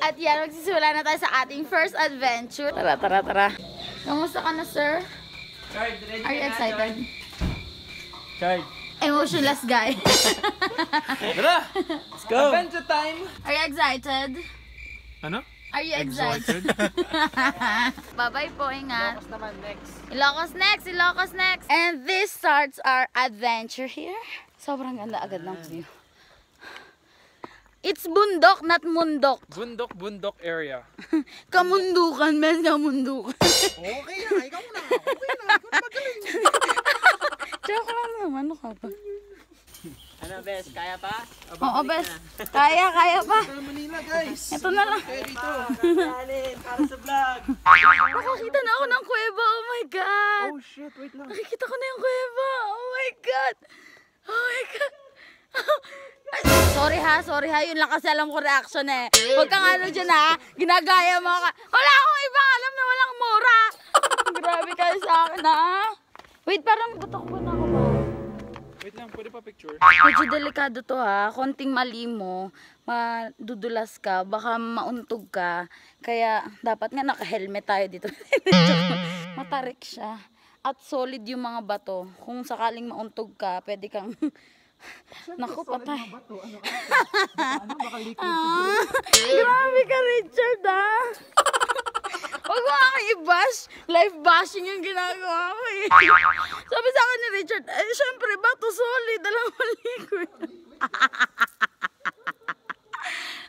At yan, magsisimula na tayo sa ating first adventure. Tara, tara, tara. Kamusta ka na, sir? Are you excited? Charge. Emotionless guy. Tara! Let's go! Adventure time! Are you excited? Ano? Are you excited? Bye-bye po, ingat. Ilocos naman, next. Ilocos next, Ilocos next. And this starts our adventure here. Sobrang ganda agad ng view. It's bundok, not mundok. Bundok area. Kamundukan, men, kamundukan. Okay na, ikaw na. Okay na, ikaw na magaling. Joke lang naman, ano ka ba? Ano, Bes? Kaya pa? Oo, bes. Kaya pa. Manila, guys. Ito na lang. Kaya dito. Alin, para sa vlog. Nakakita na ako ng kuweba. Oh my God. Oh shit, wait lang. Nakikita ko na yung kuweba. Oh my God. Oh my God. Ay, sorry ha. Yun lang kasi alam ko reaction eh. Huwag kang ano dyan ha. Ginagaya mo ka. Wala akong ibang alam na walang mura. Grabe kayo sa akin ha. Wait, parang butok ko na ako ba? Wait lang, pwede pa picture? Medyo delikado to ha. Konting mali mo, madudulas ka, baka mauntog ka. Kaya dapat nga naka-helmet tayo dito. Matarik siya. At solid yung mga bato. Kung sakaling mauntog ka, pwede kang... Naku, patay. Baka liquid Grabe ka, Richard ha. Huwag mo akong i-bash. Life bashing yung ginagawa ko eh. Sabi sa akin ni Richard, eh syempre bato solid, alam mo liquid.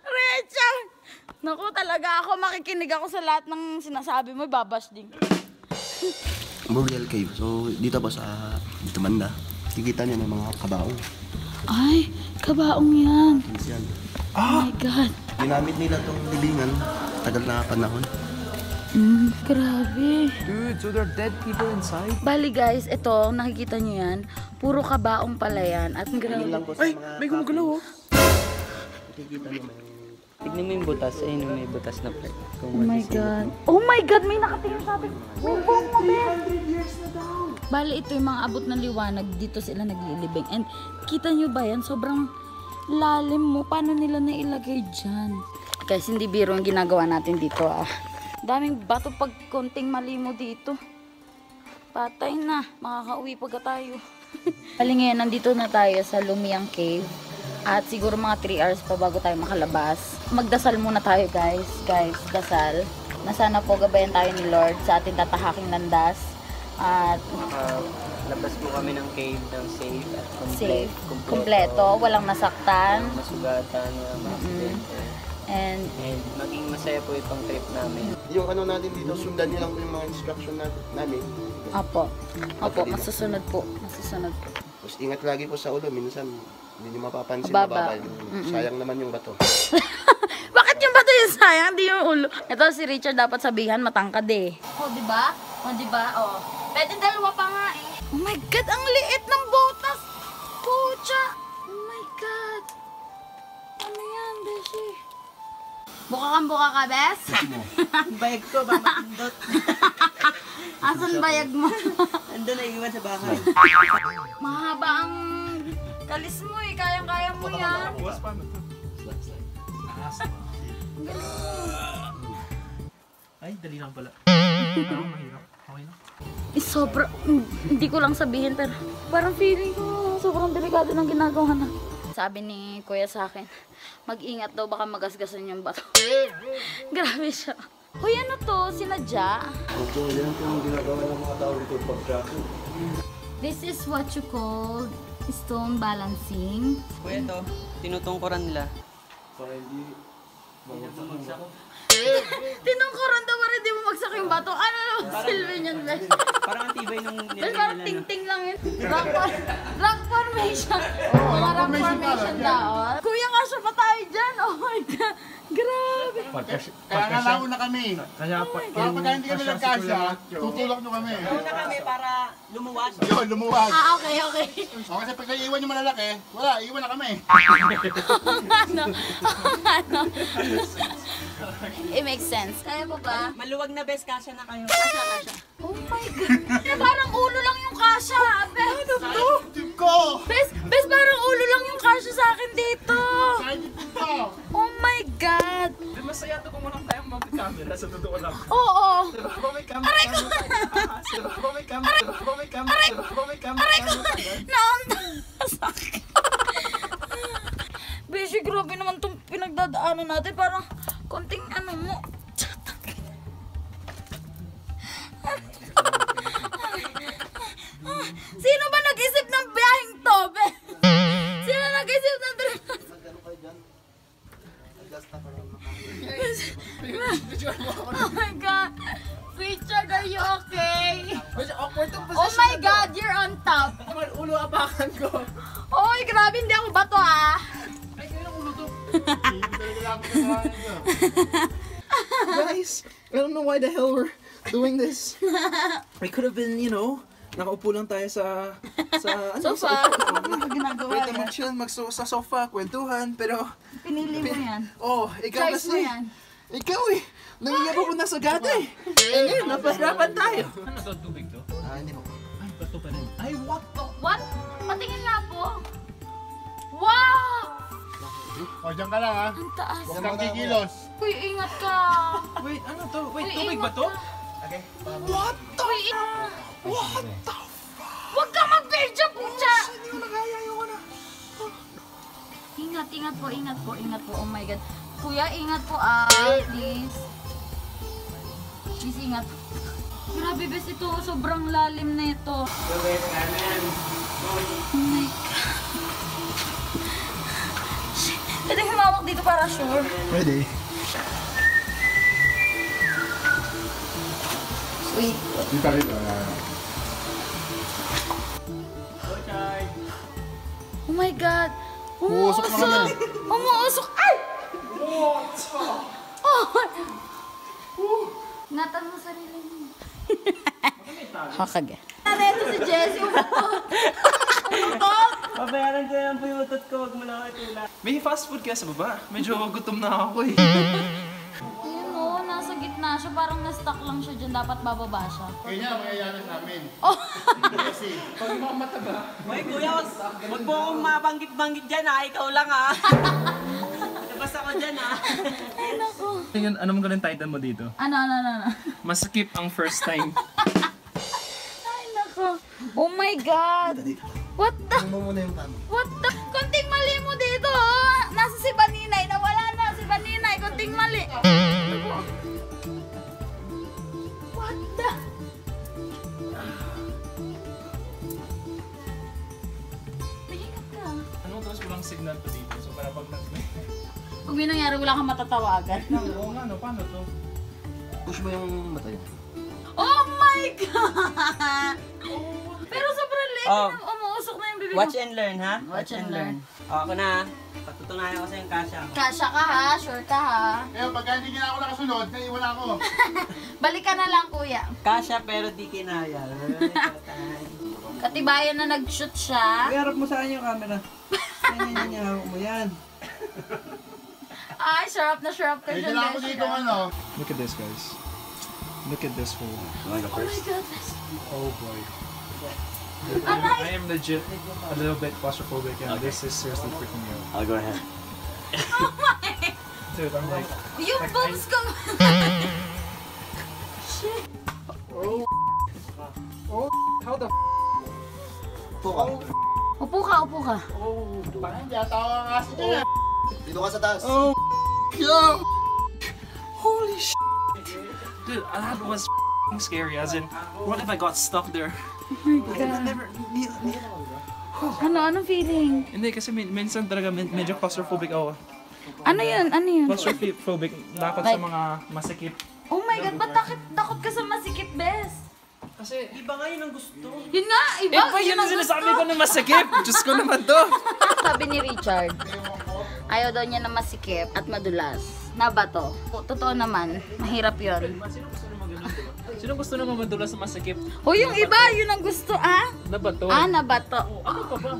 Richard! Naku, talaga ako makikinig ako sa lahat ng sinasabi mo, babash din. Burial Cave. So, dito po sa dito banda, kikita niyo may mga kabaong. Ay, kabaong yan. Yan. Oh my God. Ginamit nila tong libingan tagal na panahon. Grabe. Dude, so there are dead people inside? Bali guys, ito, nakikita nyo yan. Puro kabaong pala yan. At Yun grabe. lang po sa Ay, mga may gumagalaw oh. kikita niyo may Tignan mo yung butas. Ayun, may butas na part. Oh my God. Oh my God, may nakatingin sa atin. Bumbong mo, Ben. Bali, ito yung mga abot ng liwanag. Dito sila naglilibing. And kita nyo ba yan? Sobrang lalim mo. Paano nila nailagay dyan? Guys, hindi biro yung ginagawa natin dito ah. Daming bato pag konting mali mo dito. Patay na. Makakauwi pagka tayo. Bali ngayon, nandito na tayo sa Lumiang Cave. At siguro mga 3 hours pa bago tayo makalabas. Magdasal muna tayo guys. Guys, dasal. Na sana po gabayan tayo ni Lord sa ating tatahaking landas. At Labas po kami ng cave ng safe at safe, kompleto, walang nasaktan. Masugatan, ma-accidente. And maging masaya po itong trip namin. yung ano natin dito, sundan niyo lang po yung mga instruction namin. Opo, masusunod po. Masusunod po. Tapos ingat lagi po sa ulo, minsan hindi niyo mapapansin Baba. mababa yung sayang naman yung bato. Bakit yung bato yung sayang? Hindi yung ulo. Ito si Richard dapat sabihan, matangkad eh. Oh, diba? Oh, diba? Oh. Pwede dalawa pa nga eh. Oh my God, ang liit ng botas. Pucha. Oh my God. Ano yan, Beshi? Buka ka, Bes? Bayag ko, ba matindot? Asan bayag mo? Andun na iwan sa bahay. Mahaba ang kalis mo eh. Kayang-kaya mo yan. Ay, dali lang pala. Parang mahirap. Okay na. Sobrang, hindi ko lang sabihin pero parang feeling ko sobrang delikado ng ginagawa na. Sabi ni Kuya sa akin, mag-ingat daw baka magasgasan yung bato. Grabe siya. Hoy, ano to? Sinadya? So, yan po yung ginagawa ng mga tao dito pagtraso. This is what you call stone balancing. Kuya to, tinutungkuran nila. Para hindi Bumagsak ko. Tinungkuran daw para hindi mo magsak yung bato. Ano naman silbi niyan, Besh? Parang ang tibay nung Besh, nilagay parang nila. ting-ting lang yun. Rock formation. Mga rock formation daw. Kuya, kasya pa tayo dyan. Oh my God. Grabe. Kaya nga nauna kami. Kaya pa, Para pagka hindi kami nagkasya, tutulak nyo kami. Una kami para lumuwas. Yun, lumuwag. Ah, okay. O kasi pagka iiwan yung malalaki, wala, iiwan na kami. Ano? It makes sense. Kaya po ba? Maluwag na best, kasya na kayo. Oh my God. Na parang ulo lang yung kasha. Ano to? ko! Bes, parang ulo lang yung kasya sa akin dito. Excited dito! Oh my God. Masaya to kung walang tayong mag-camera sa totoo lang. Oo. Diba may camera? Diba may camera? Diba may camera? Diba may camera? Sakit. Beshi, grabe naman itong pinagdadaanan natin. Parang konting ano mo. Sino ba nag-isip ng biyaheng to, be? Sino nag-isip ng Oh my God. Richard, are you okay? Oh my God, you're on top. Ulo apakan ko. Oy, grabe, hindi ako bato ah. Ay, kaya ng ulo to. Hindi talaga lang ako kasalanan ko. Guys, I don't know why the hell we're doing this. We could have been, you know, nakaupo lang tayo sa Sofa. Ginagawa Pwede yan. mag-chill, sa sofa, kwentuhan, pero Pinili mo yan. ikaw Choice mo kasi. yan. Ikaw nangyayabang ko na sa gata eh. Ngayon, napahirapan tayo. Ano to, tubig to? Hindi mo. Ay, bato pa rin. Ay, what the? What? Patingin nga po. Wow! O, dyan ka lang ha. Ang taas. Huwag kang kikilos. Uy, ingat ka. Wait, ano to? Wait, Uy, tubig ba ingat to? ka. What the? Uy, What the? huwag ka mag-video, pucha! Hindi ko nagaya yung ano. Ingat po. Oh my God. Kuya, ingat po please. Please, ingat. Grabe, bes, ito. Sobrang lalim na ito. Oh my God. Shit. Pwede humawak dito para sure. Pwede. Sweet. Dito dito. Oh my God. Uusok na kami. Umuusok. Ay! Oh! Ingatan mo sarili mo. Hakag. Ano ito si Jessie? Umutot! Pabayaran ko yung puyutot ko, wag mo na ako itula. May fast food kaya sa baba. Medyo gutom na ako eh. Ayun o, nasa gitna siya. Parang na-stuck lang siya dyan. Dapat bababa siya. Kanya, mangyayari namin. Oh! Kasi, Hoy kuya, wag mo akong mabanggit-banggit dyan ha, ikaw lang ha. Labas ako dyan ha. Ay, naku. Ano mo ganun title mo dito? Ano? Maskip ang first time. Ay, naku. Oh my God. What the? Ano muna yung tama? What the? Konting mali mo dito, oh. Nasa si Baninay. Nawala na si Baninay. Konting mali. What the? Ingat ka. Ano tapos walang signal to dito? So para pag Kung may nangyari, wala kang matatawagan. Oo nga no, paano to? Push mo yung mata niya. Oh my God! Pero sobrang late Oh. na umuusok na yung bibig mo. Watch and learn ha? Watch and learn. O, ako na ha. Patutunayan ko sa yung kasya. Kasya ka ha, sure ka ha. kaya pagka hindi niya ako nakasunod, kaya iwan ako. Balik ka na lang, kuya. Kasya pero di kinaya. Katibayan na nag-shoot siya. Iharap mo sa akin yung camera. Yan, harap mo yan. Ay, sarap na sarap ka Medyo dyan, lang ako Beshi, dito ah. ano. Look at this guys. Look at this food. Oh my God, Beshi. Oh boy. Aray! I am legit a little bit claustrophobic and this is seriously freaking me out. I'll go ahead. Oh my! Dude, I'm like, Yung boobs ko! Shit! how the Upo ka. Upo ka, upo ka. Parang hindi atawa ang aso dyan. Dito ka sa taas. Oh, yo! Holy sh! Dude, that was scary. As in, what if I got stuck there? Anong feeling? Hindi, kasi minsan talaga medyo claustrophobic ako. Ano yun? Claustrophobic, dapat sa mga masikip. Oh my God, ba't takot ka sa masikip, Bes? Kasi, Iba nga yun ang gusto. Yun nga, iba. yun ang gusto. sinasabi ko na masikip! Diyos ko naman to! Sabi ni Richard, ayaw daw niya na masikip at madulas. Nabato. Totoo naman, mahirap yun. Sino gusto naman madulas sa masikip? O yung iba, yun ang gusto, ah? Na ba to? Nabato. Ano pa ba?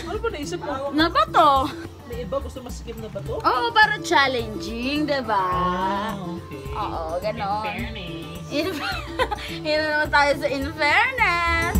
Ano ba naisip mo? Nabato. May iba gusto masikip na ba to? Oo, para challenging, diba? Okay. Oo, ganon. Fairness. Yun naman tayo sa in fairness.